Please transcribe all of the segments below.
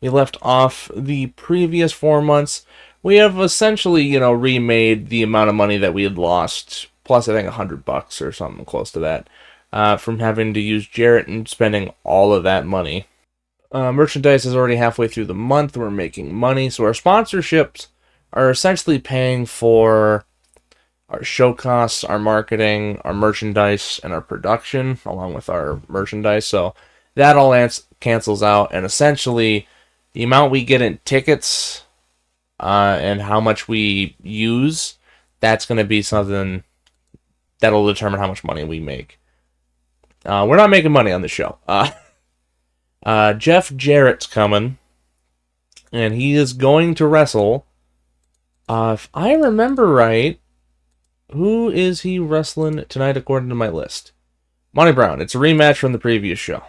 we left off the previous 4 months. We have essentially, remade the amount of money that we had lost, plus I think $100 or something close to that, from having to use Jarrett and spending all of that money. Merchandise is already halfway through the month. We're making money, so our sponsorships are essentially paying for our show costs, our marketing, our merchandise, and our production, along with our merchandise. So that all cancels out, and essentially the amount we get in tickets and how much we use, that's going to be something that'll determine how much money we make. We're not making money on the show. Jeff Jarrett's coming, and he is going to wrestle. If I remember right, who is he wrestling tonight according to my list? Monty Brown. It's a rematch from the previous show.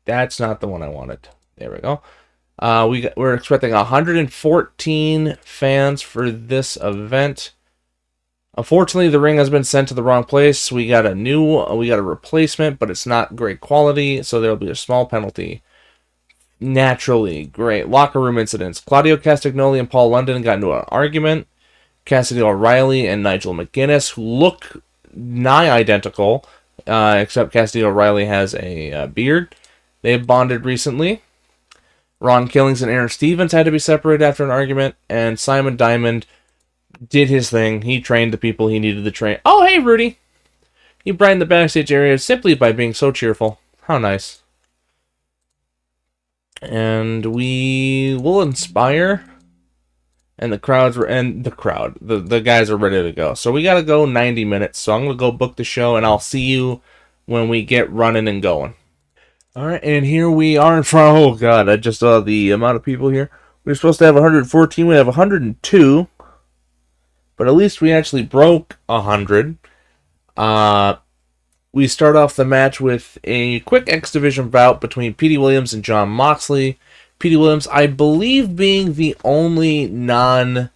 That's not the one I wanted. There we go. We're expecting 114 fans for this event. Unfortunately, the ring has been sent to the wrong place. We got a replacement, but it's not great quality, so there'll be a small penalty. Naturally, great. Locker room incidents. Claudio Castagnoli and Paul London got into an argument. Cassidy O'Reilly and Nigel McGuinness, who look nigh identical, except Cassidy O'Reilly has a beard. They've bonded recently. Ron Killings and Aaron Stevens had to be separated after an argument, and Simon Diamond did his thing. He trained the people he needed to train. Oh, hey, Rudy! He brightened the backstage area simply by being so cheerful. How nice. And we will inspire, and the guys are ready to go. So we gotta go 90 minutes. So I'm gonna go book the show, and I'll see you when we get running and going. Alright, and here we are in front. Oh god, I just saw the amount of people here. We were supposed to have 114, we have 102. But at least we actually broke 100. We start off the match with a quick X Division bout between Petey Williams and Jon Moxley. Petey Williams, I believe, being the only non-local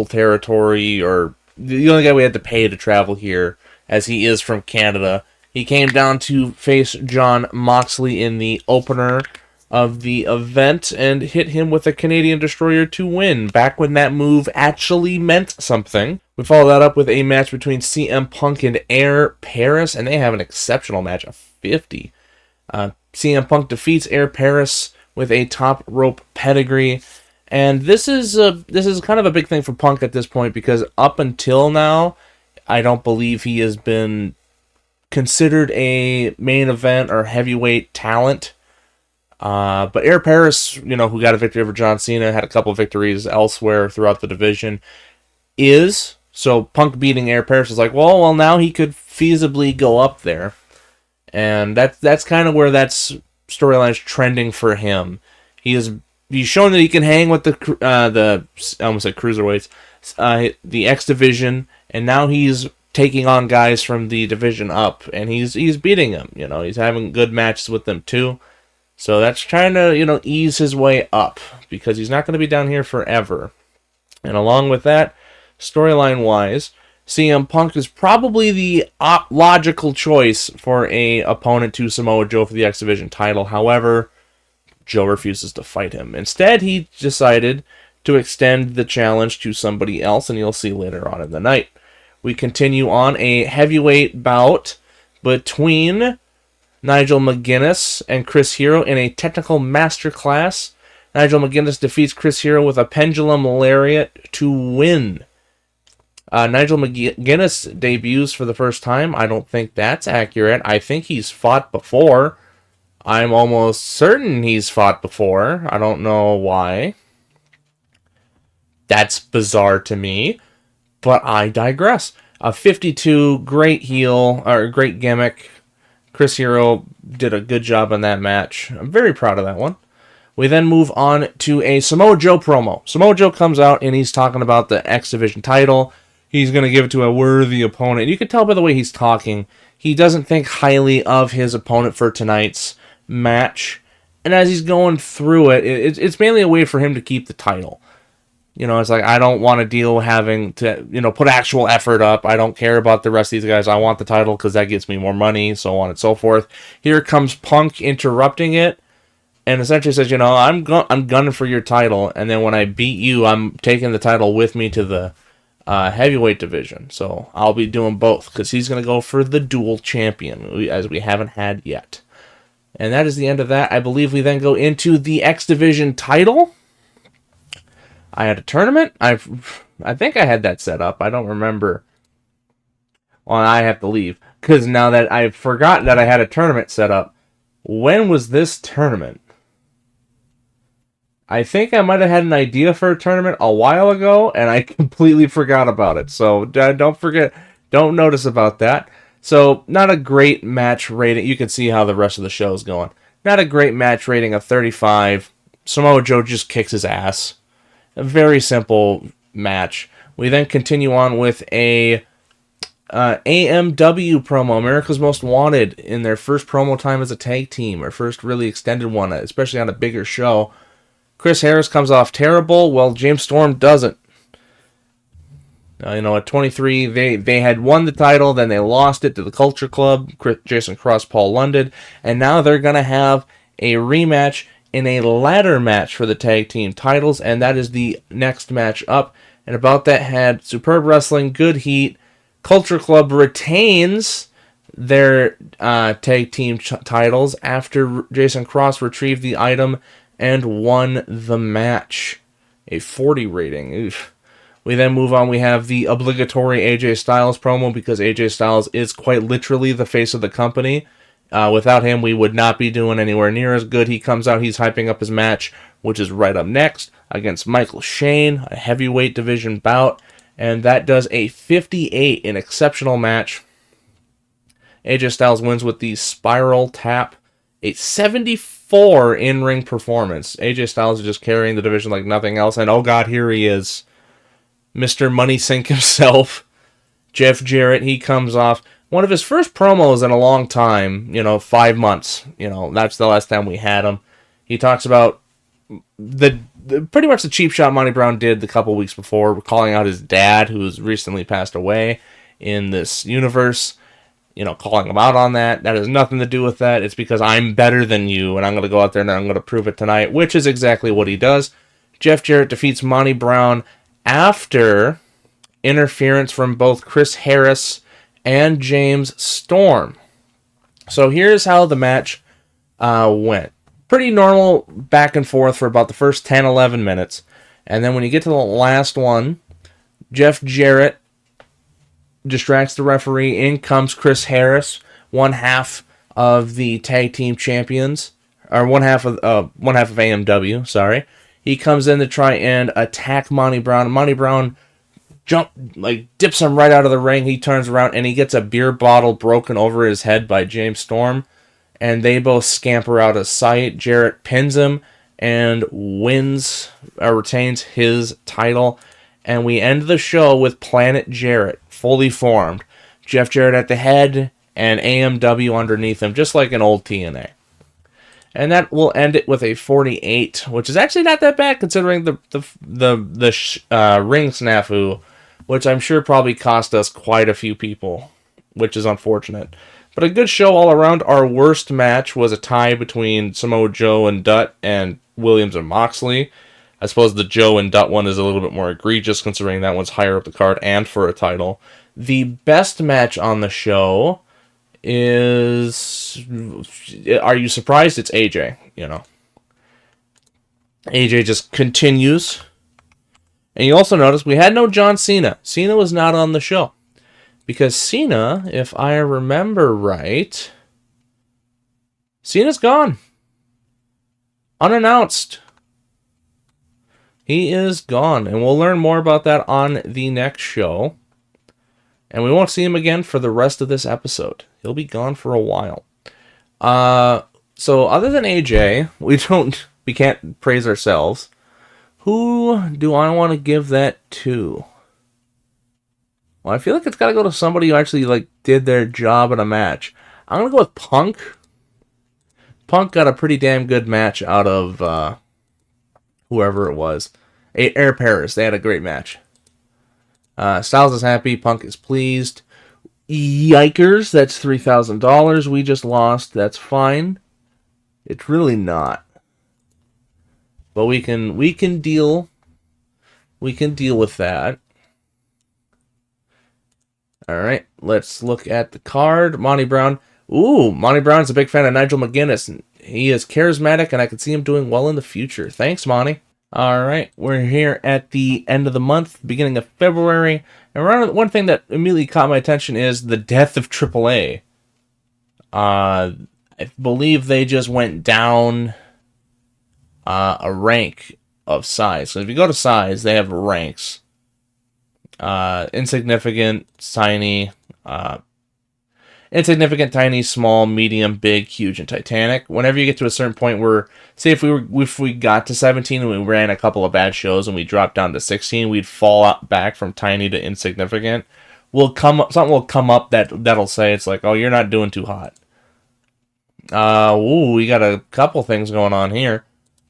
territory, or the only guy we had to pay to travel here, as he is from Canada. He came down to face Jon Moxley in the opener of the event and hit him with a Canadian Destroyer to win, back when that move actually meant something. We follow that up with a match between CM Punk and Air Paris, and they have an exceptional match of 50. CM Punk defeats Air Paris with a top rope pedigree, and this is kind of a big thing for Punk at this point, because up until now, I don't believe he has been considered a main event or heavyweight talent. But Air Paris, who got a victory over John Cena, had a couple of victories elsewhere throughout the division, so Punk beating Air Paris is like, well, now he could feasibly go up there. And that's kind of where that storyline is trending for him. He's shown that he can hang with I almost said cruiserweights, the X Division, and now he's taking on guys from the division up, and he's beating them. He's having good matches with them too. So that's trying to, ease his way up, because he's not going to be down here forever. And along with that, storyline-wise, CM Punk is probably the logical choice for a opponent to Samoa Joe for the X Division title. However, Joe refuses to fight him. Instead, he decided to extend the challenge to somebody else, and you'll see later on in the night. We continue on a heavyweight bout between Nigel McGuinness and Chris Hero in a technical masterclass. Nigel McGuinness defeats Chris Hero with a pendulum lariat to win. Nigel McGuinness debuts for the first time. I don't think that's accurate. I think he's fought before. I'm almost certain he's fought before. I don't know why. That's bizarre to me. But I digress. 52, great heel, or great gimmick. Chris Hero did a good job on that match. I'm very proud of that one. We then move on to a Samoa Joe promo. Samoa Joe comes out and he's talking about the X Division title. He's going to give it to a worthy opponent. You can tell by the way he's talking, he doesn't think highly of his opponent for tonight's match. And as he's going through it, it's mainly a way for him to keep the title. It's like, I don't want to deal having to, put actual effort up. I don't care about the rest of these guys. I want the title because that gets me more money, so on and so forth. Here comes Punk interrupting it. and essentially says, I'm gunning for your title, and then when I beat you, I'm taking the title with me to the heavyweight division. So I'll be doing both, because he's going to go for the dual champion, as we haven't had yet. And that is the end of that. I believe we then go into the X Division title. I had a tournament. I think I had that set up. I don't remember. Well, I have to leave, because now that I've forgotten that I had a tournament set up. When was this tournament? I think I might have had an idea for a tournament a while ago, and I completely forgot about it. So don't notice about that. So not a great match rating. You can see how the rest of the show is going. Not a great match rating of 35. Samoa Joe just kicks his ass. A very simple match. We then continue on with a AMW promo, America's Most Wanted, in their first promo time as a tag team, or first really extended one, especially on a bigger show. Chris Harris comes off terrible, while James Storm doesn't. At 23, they had won the title, then they lost it to the Culture Club, Jason Cross, Paul London, and now they're going to have a rematch in a ladder match for the tag team titles, and that is the next match up. And about that had Superb Wrestling, Good Heat. Culture Club retains their tag team titles after Jason Cross retrieved the item and won the match. A 40 rating. Oof. We then move on. We have the obligatory AJ Styles promo, because AJ Styles is quite literally the face of the company. Without him, we would not be doing anywhere near as good. He comes out, he's hyping up his match, which is right up next, against Michael Shane, a heavyweight division bout. And that does a 58, an exceptional match. AJ Styles wins with the spiral tap. A 74 in-ring performance. AJ Styles is just carrying the division like nothing else. And oh god, here he is. Mr. Money Sink himself. Jeff Jarrett, he comes off one of his first promos in a long time. 5 months. That's the last time we had him. He talks about pretty much the cheap shot Monty Brown did the couple weeks before, calling out his dad, who's recently passed away in this universe, calling him out on that. That has nothing to do with that. It's because I'm better than you, and I'm going to go out there and I'm going to prove it tonight, which is exactly what he does. Jeff Jarrett defeats Monty Brown after interference from both Chris Harris and James Storm. So here's how the match went. Pretty normal back and forth for about the first 10-11 minutes. And then when you get to the last one, Jeff Jarrett distracts the referee. In comes Chris Harris, one half of the tag team champions, or one half of AMW, sorry. He comes in to try and attack Monty Brown. Monty Brown dips him right out of the ring. He turns around and he gets a beer bottle broken over his head by James Storm. And they both scamper out of sight. Jarrett pins him and retains his title. And we end the show with Planet Jarrett, fully formed. Jeff Jarrett at the head and AMW underneath him, just like an old TNA. And that will end it with a 48, which is actually not that bad considering the ring snafu, which I'm sure probably cost us quite a few people, which is unfortunate. But a good show all around. Our worst match was a tie between Samoa Joe and Dutt and Williams and Moxley. I suppose the Joe and Dutt one is a little bit more egregious considering that one's higher up the card and for a title. The best match on the show is... Are you surprised? It's AJ, AJ just continues. And you also notice we had no John Cena. Cena was not on the show. Because Cena, if I remember right, Cena's gone. Unannounced. He is gone. And we'll learn more about that on the next show. And we won't see him again for the rest of this episode. He'll be gone for a while. So other than AJ, we can't praise ourselves. Who do I want to give that to? Well, I feel like it's got to go to somebody who actually did their job in a match. I'm going to go with Punk. Punk got a pretty damn good match out of whoever it was. Air Paris. They had a great match. Styles is happy. Punk is pleased. Yikers. That's $3,000 we just lost. That's fine. It's really not. but we can deal with that. All right, let's look at the card. Monty Brown. Ooh, Monty Brown's a big fan of Nigel McGuinness. He is charismatic, and I can see him doing well in the future. Thanks, Monty. All right, we're here at the end of the month, beginning of February, and one thing that immediately caught my attention is the death of AAA. I believe they just went down a rank of size. So if you go to size, they have ranks. Insignificant, tiny, small, medium, big, huge, and Titanic. Whenever you get to a certain point where, say, if we got to 17 and we ran a couple of bad shows and we dropped down to 16, we'd fall out back from tiny to insignificant. Something will come up that'll say it's like, oh, you're not doing too hot. We got a couple things going on here.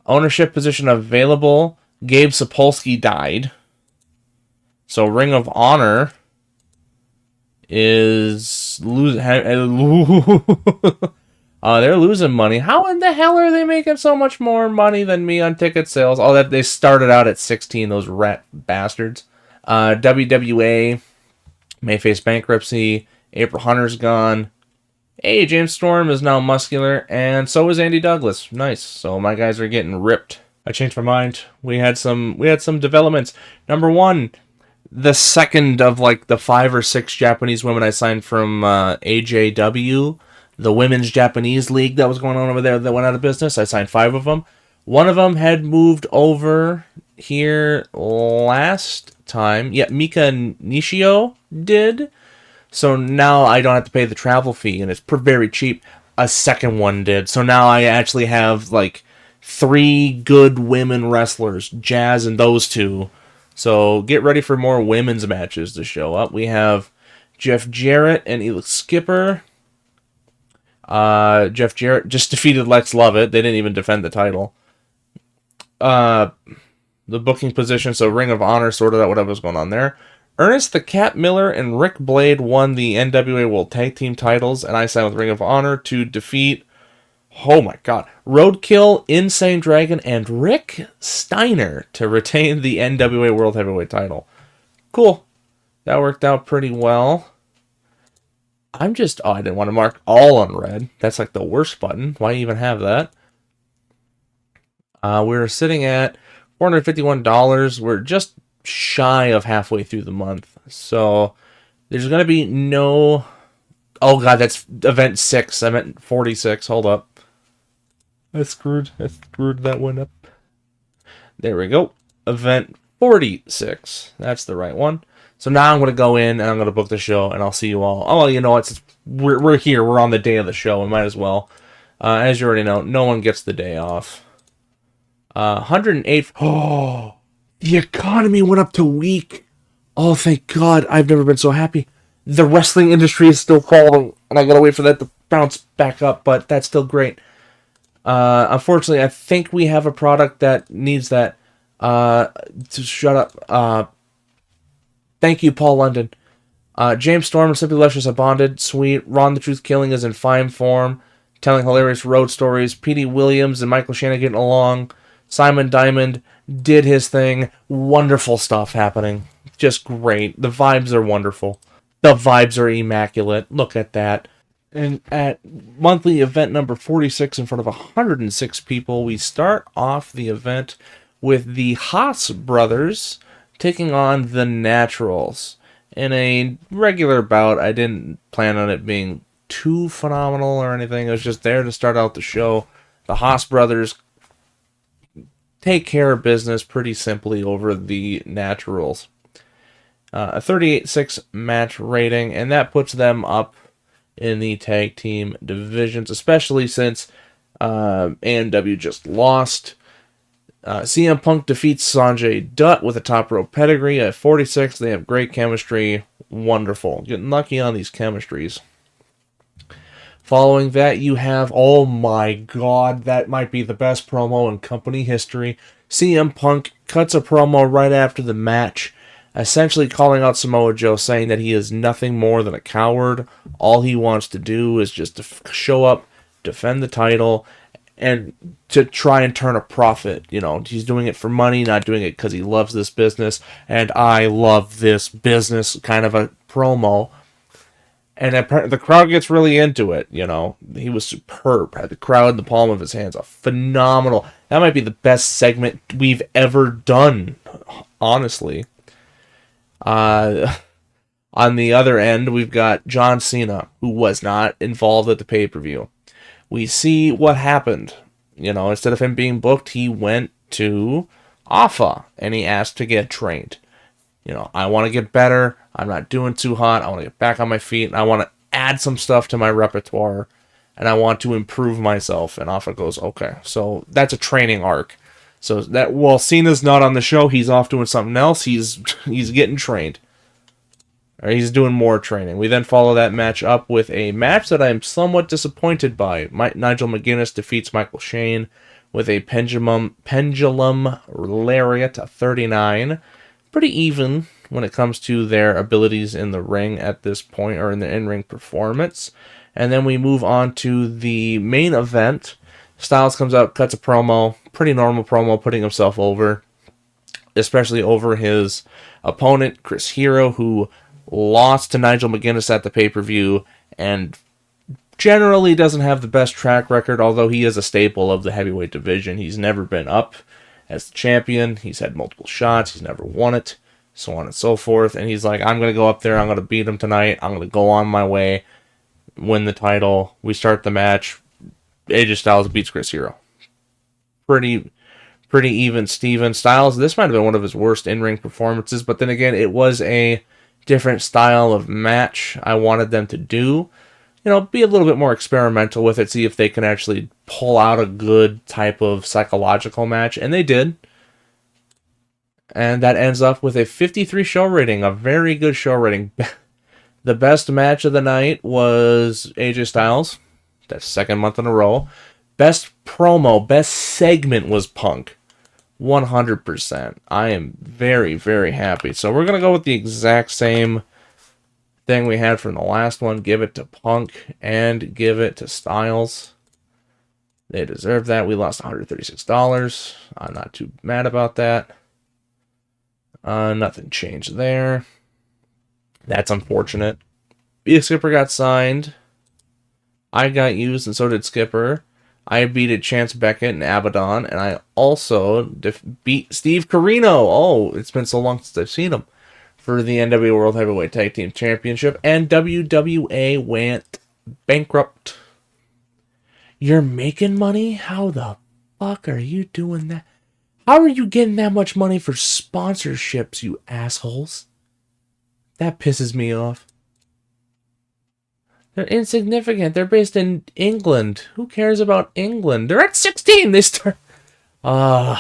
Ownership position available. Gabe Sapolsky died. So Ring of Honor is losing. They're losing money. How in the hell are they making so much more money than me on ticket sales? Oh, that they started out at 16. Those rat bastards. WWA may face bankruptcy. April Hunter's gone. Hey, James Storm is now muscular, and so is Andy Douglas. Nice. So my guys are getting ripped. I changed my mind. We had some developments. Number one, the second of like the 5 or 6 Japanese women I signed from AJW, the Women's Japanese League that was going on over there that went out of business. I signed 5 of them. One of them had moved over here last time. Yeah, Mika Nishio did. So now I don't have to pay the travel fee, and it's very cheap. A second one did. So now I actually have like 3 good women wrestlers, Jazz and those 2. So get ready for more women's matches to show up. We have Jeff Jarrett and Elix Skipper. Jeff Jarrett just defeated Lex Lovett. They didn't even defend the title. The booking position, so Ring of Honor sorted out whatever was going on there. Ernest the Cat Miller and Rick Blade won the NWA World Tag Team titles, and I signed with Ring of Honor to defeat, oh my god, Roadkill, Insane Dragon, and Rick Steiner to retain the NWA World Heavyweight title. Cool. That worked out pretty well. I didn't want to mark all on red. That's like the worst button. Why even have that? We're sitting at $451. We're just shy of halfway through the month. So there's going to be no... Oh god, that's event 6. I meant 46. Hold up. I screwed that one up. There we go. Event 46. That's the right one. So now I'm going to go in and I'm going to book the show and I'll see you all. Oh, well, you know what? We're here. We're on the day of the show. We might as well. As you already know, no one gets the day off. 108. Oh, the economy went up to weak. Oh, thank God. I've never been so happy. The wrestling industry is still falling, and I gotta wait for that to bounce back up, but that's still great. Unfortunately, I think we have a product that needs that. To shut up. Thank you, Paul London. James Storm and Simply Luscious have bonded. Sweet. Ron the Truth Killing is in fine form, telling hilarious road stories. Petey Williams and Michael Shannon getting along. Simon Diamond did his thing. Wonderful stuff happening. Just great. The vibes are wonderful. The vibes are immaculate. Look at that. And at monthly event number 46 in front of 106 people, we start off the event with the Haas brothers taking on the Naturals. In a regular bout, I didn't plan on it being too phenomenal or anything. It was just there to start out the show. The Haas brothers take care of business pretty simply over the Naturals. A 38-6 match rating, and that puts them up in the tag team divisions, especially since AMW just lost. CM Punk defeats Sanjay Dutt with a top rope pedigree at 46. They have great chemistry. Wonderful. Getting lucky on these chemistries. Following that, you have, oh my god, that might be the best promo in company history. CM Punk cuts a promo right after the match, essentially calling out Samoa Joe, saying that he is nothing more than a coward. All he wants to do is just to show up, defend the title, and to try and turn a profit. You know, he's doing it for money, not doing it because he loves this business, and I love this business kind of a promo. And the crowd gets really into it, you know. He was superb. Had the crowd in the palm of his hands. A phenomenal. That might be the best segment we've ever done, honestly. On the other end, we've got John Cena, who was not involved at the pay-per-view. We see what happened. You know, instead of him being booked, he went to Alpha, and he asked to get trained. You know, I want to get better. I'm not doing too hot. I want to get back on my feet. And I want to add some stuff to my repertoire. And I want to improve myself. And off it goes, okay. So that's a training arc. So that while Cena's not on the show, he's off doing something else. He's getting trained. Or he's doing more training. We then follow that match up with a match that I'm somewhat disappointed by. Nigel McGuinness defeats Michael Shane with a pendulum lariat 39. Pretty even when it comes to their abilities in the ring at this point, or in the in-ring performance. And then we move on to the main event. Styles comes out, cuts a promo, pretty normal promo, putting himself over, especially over his opponent, Chris Hero, who lost to Nigel McGuinness at the pay-per-view, and generally doesn't have the best track record, although he is a staple of the heavyweight division. He's never been up as the champion. He's had multiple shots. He's never won it, so on and so forth. And he's like, I'm going to go up there. I'm going to beat him tonight. I'm going to go on my way, win the title. We start the match. AJ Styles beats Chris Hero. Pretty even Steven. Styles, this might have been one of his worst in-ring performances, but then again, it was a different style of match I wanted them to do. You know, be a little bit more experimental with it, see if they can actually pull out a good type of psychological match, and they did. And that ends up with a 53 show rating, a very good show rating. The best match of the night was AJ Styles. That's second month in a row. Best promo, best segment was Punk. 100%. I am very, very happy. So we're going to go with the exact same thing we had from the last one. Give it to Punk and give it to Styles. They deserve that. We lost $136. I'm not too mad about that. Nothing changed there. That's unfortunate. Skipper got signed. I got used, and so did Skipper. I beat Chance Beckett and Abaddon, and I also beat Steve Corino. Oh, it's been so long since I've seen him. For the NWA World Heavyweight Tag Team Championship, and WWA went bankrupt. You're making money? How the fuck are you doing that? How are you getting that much money for sponsorships, you assholes? That pisses me off. They're insignificant. They're based in England. Who cares about England? They're at 16. They start... the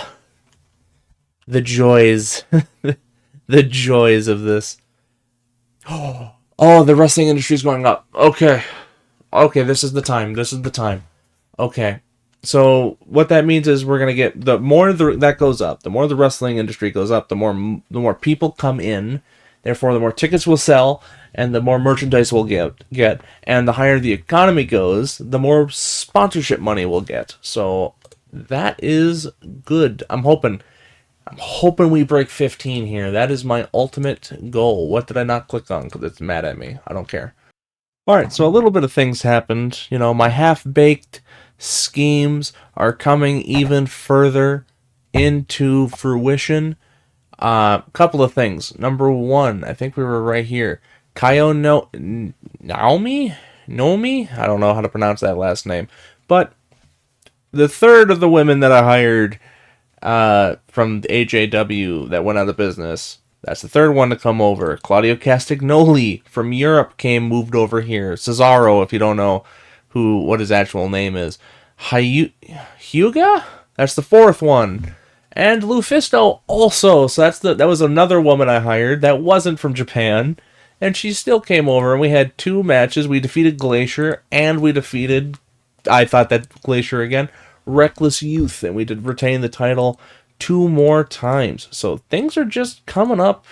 joys. The joys of this. Oh, the wrestling industry is going up. Okay, this is the time. Okay. So what that means is we're going to get... The more that goes up, the more the wrestling industry goes up, the more people come in. Therefore, the more tickets will sell, and the more merchandise we'll get. And the higher the economy goes, the more sponsorship money we'll get. So that is good. I'm hoping we break 15 here. That is my ultimate goal. What did I not click on? Because it's mad at me. I don't care. Alright, so a little bit of things happened. You know, my half-baked schemes are coming even further into fruition. Couple of things. Number one, I think we were right here. Naomi? I don't know how to pronounce that last name. But the third of the women that I hired from the AJW that went out of business, that's the third one to come over. Claudio Castagnoli from Europe moved over here. Cesaro, if you don't know what his actual name is. Hyuga? That's the fourth one. And Lufisto also. So that was another woman I hired that wasn't from Japan. And she still came over, and we had 2 matches. We defeated Glacier, and we defeated, I thought that Glacier again, Reckless Youth. And we did retain the title 2 more times. So things are just coming up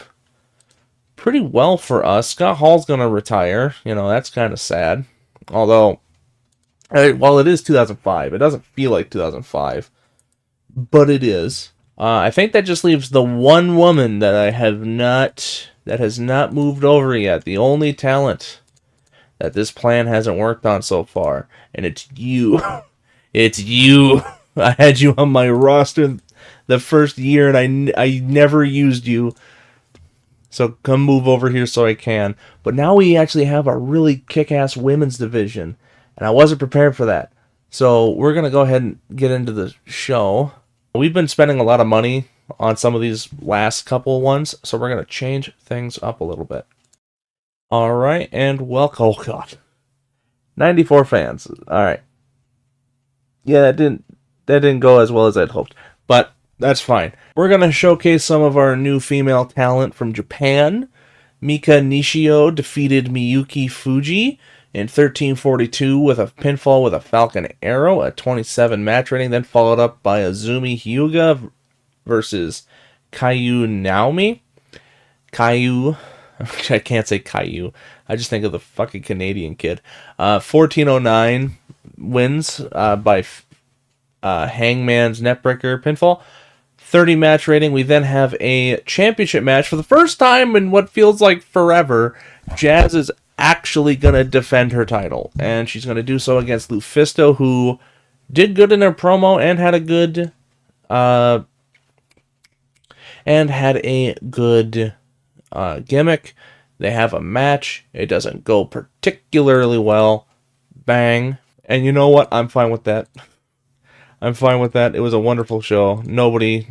pretty well for us. Scott Hall's going to retire. You know, that's kind of sad. Although, Well, it is 2005. It doesn't feel like 2005, but it is. I think that just leaves the one woman that has not moved over yet. The only talent that this plan hasn't worked on so far, and it's you. It's you. I had you on my roster the first year, and I never used you. So come move over here so I can. But now we actually have a really kick-ass women's division, and I wasn't prepared for that. So we're going to go ahead and get into the show. We've been spending a lot of money on some of these last couple ones, so we're going to change things up a little bit. All right, and welcome. Oh, God. 94 fans. All right. Yeah, that didn't go as well as I'd hoped, but that's fine. We're going to showcase some of our new female talent from Japan. Mika Nishio defeated Miyuki Fuji in 1342 with a pinfall with a Falcon Arrow, a 27 match rating, then followed up by Azumi Hyuga versus Kayu Naomi. Kayu, I can't say Kayu. I just think of the fucking Canadian kid. 1409 wins by Hangman's Neckbreaker pinfall. 30 match rating. We then have a championship match for the first time in what feels like forever. Jazz is actually going to defend her title, and she's going to do so against Lufisto, who did good in her promo and had a good gimmick. They have a match. It doesn't go particularly well. Bang. And you know what? I'm fine with that. I'm fine with that. It was a wonderful show. Nobody's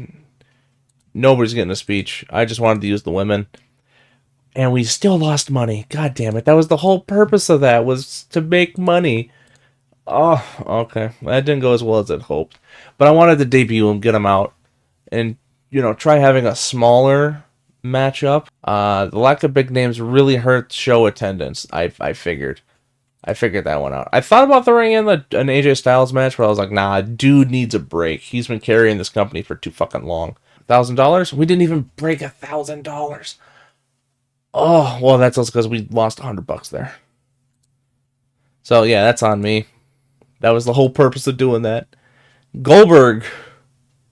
getting a speech. I just wanted to use the women. And we still lost money. God damn it. That was the whole purpose of that, was to make money. Oh, okay. That didn't go as well as I'd hoped. But I wanted to debut him, get him out, and, try having a smaller matchup. The lack of big names really hurt show attendance, I figured. I figured that one out. I thought about throwing in an AJ Styles match, but I was like, nah, dude needs a break. He's been carrying this company for too fucking long. $1,000? We didn't even break $1,000. Oh, well, that's also because we lost $100 there. So, yeah, that's on me. That was the whole purpose of doing that. Goldberg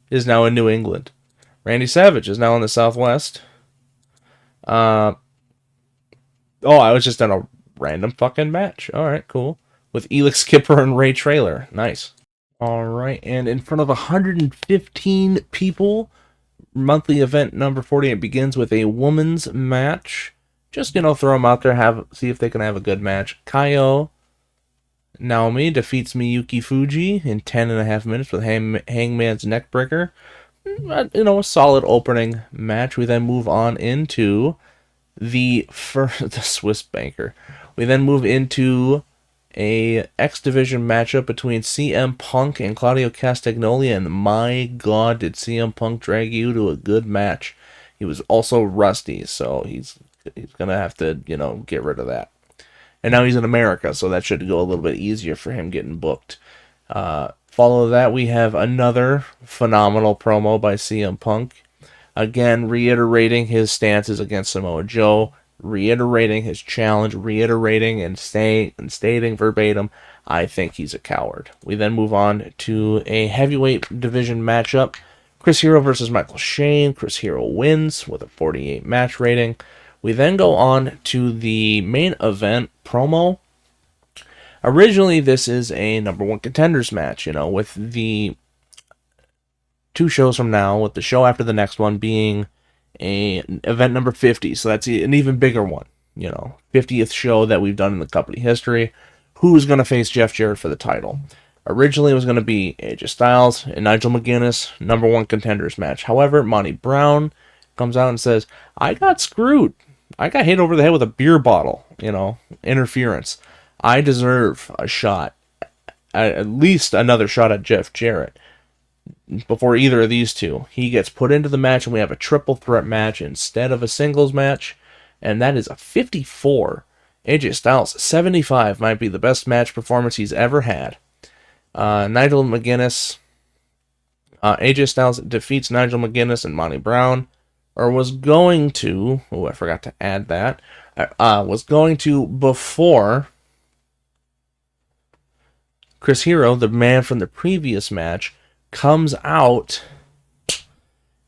is now in New England. Randy Savage is now in the Southwest. I was just in a random fucking match. Alright, cool. With Elix Skipper and Ray Traylor. Nice. Alright, and in front of 115 people, monthly event number 48 begins with a woman's match. Just, throw them out there, see if they can have a good match. Kayo Naomi defeats Miyuki Fuji in 10.5 minutes with Hangman's Neckbreaker. A solid opening match. We then move on into the Swiss Banker. We then move into a X Division matchup between CM Punk and Claudio Castagnoli, and my God, did CM Punk drag you to a good match. He was also rusty, so he's gonna have to, get rid of that. And now he's in America, so that should go a little bit easier for him getting booked. Follow that, we have another phenomenal promo by CM Punk. Again, reiterating his stances against Samoa Joe, reiterating his challenge, reiterating and stating verbatim, I think he's a coward. We then move on to a heavyweight division matchup. Chris Hero versus Michael Shane. Chris Hero wins with a 48 match rating. We then go on to the main event promo. Originally, this is a number one contenders match, with the 2 shows from now, with the show after the next one being event number 50. So that's an even bigger one, 50th show that we've done in the company history. Who's going to face Jeff Jarrett for the title? Originally, it was going to be AJ Styles and Nigel McGuinness, number one contenders match. However, Monty Brown comes out and says, I got screwed. I got hit over the head with a beer bottle, interference. I deserve a shot, at least another shot at Jeff Jarrett before either of these two. He gets put into the match, and we have a triple threat match instead of a singles match, and that is a 54. AJ Styles, 75, might be the best match performance he's ever had. Nigel McGuinness, AJ Styles defeats Nigel McGuinness and Monty Brown, or was going to, I forgot to add that, was going to before Chris Hero, the man from the previous match, comes out,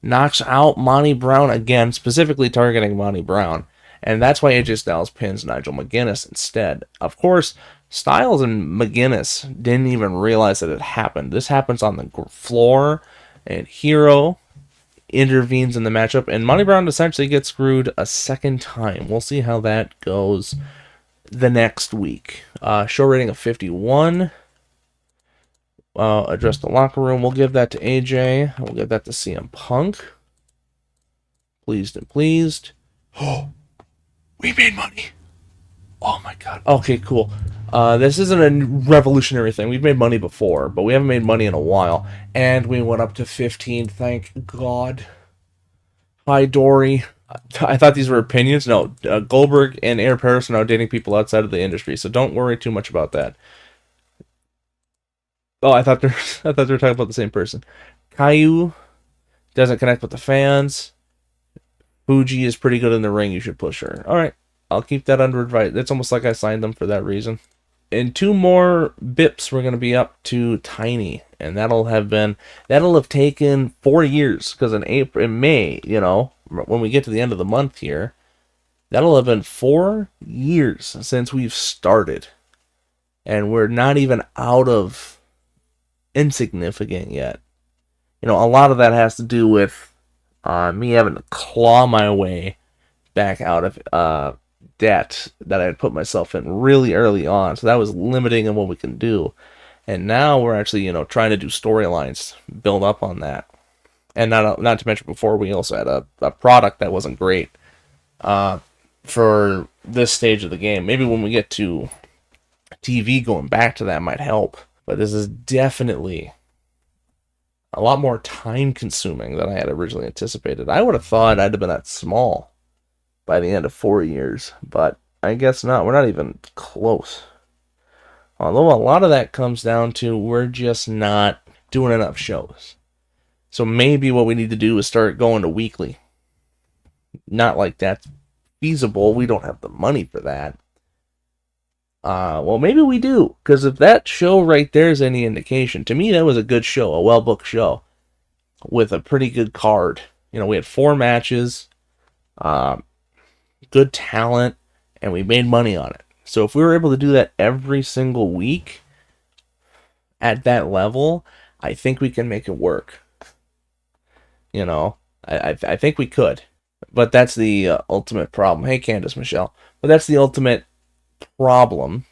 knocks out Monty Brown again, specifically targeting Monty Brown. And that's why AJ Styles pins Nigel McGuinness instead. Of course, Styles and McGuinness didn't even realize that it happened. This happens on the floor, and Hero intervenes in the matchup, and Monty Brown essentially gets screwed a second time. We'll see how that goes the next week. Show rating of 51. Address the locker room. We'll give that to AJ. We'll give that to CM Punk. Pleased and pleased. Oh, we made money. Oh my god. Okay, cool. This isn't a revolutionary thing. We've made money before, but we haven't made money in a while. And we went up to 15, thank God. Hi, Dory. I thought these were opinions. No, Goldberg and Air Paris are now dating people outside of the industry, so don't worry too much about that. Oh, I thought they were talking about the same person. Caillou doesn't connect with the fans. Fuji is pretty good in the ring. You should push her. All right. I'll keep that under advice. It's almost like I signed them for that reason. In 2 more bips, we're going to be up to Tiny. And that'll have taken 4 years. Because in May, when we get to the end of the month here, that'll have been 4 years since we've started. And we're not even out of insignificant yet. A lot of that has to do with me having to claw my way back out of debt that I had put myself in really early on. So that was limiting in what we can do. And now we're actually, trying to do storylines, build up on that. And not to mention before, we also had a product that wasn't great for this stage of the game. Maybe when we get to TV, going back to that might help. But this is definitely a lot more time consuming than I had originally anticipated. I would have thought I'd have been that small by the end of 4 years, but I guess not. We're not even close. Although a lot of that comes down to we're just not doing enough shows. So maybe what we need to do is start going to weekly. Not like that's feasible. We don't have the money for that. Well, maybe we do, because if that show right there is any indication, to me that was a good show, a well-booked show, with a pretty good card. We had 4 matches, good talent, and we made money on it. So if we were able to do that every single week at that level, I think we can make it work. I think we could. But that's the ultimate problem. Hey, Candace Michelle. But that's the ultimate problem,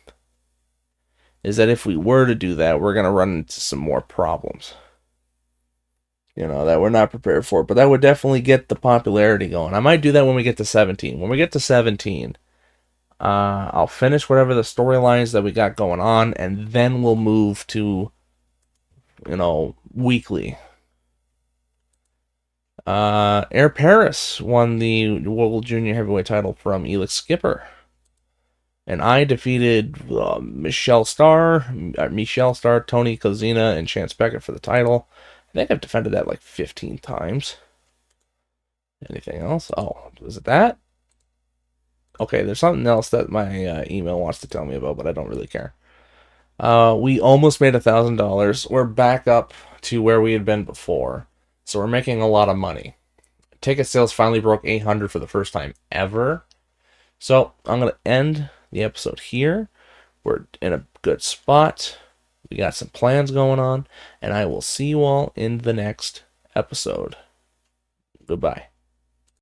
is that if we were to do that, we're going to run into some more problems. That we're not prepared for. But that would definitely get the popularity going. I might do that when we get to 17. When we get to 17, I'll finish whatever the storylines that we got going on, and then we'll move to, weekly. Air Paris won the World Junior Heavyweight title from Elix Skipper. And I defeated Michelle Starr, Tony Kozina, and Chance Beckett for the title. I think I've defended that like 15 times. Anything else? Oh, was it that? Okay, there's something else that my email wants to tell me about, but I don't really care. We almost made $1,000. We're back up to where we had been before. So we're making a lot of money. Ticket sales finally broke 800 for the first time ever. So I'm going to end the episode here. We're in a good spot. We got some plans going on. And I will see you all in the next episode. Goodbye.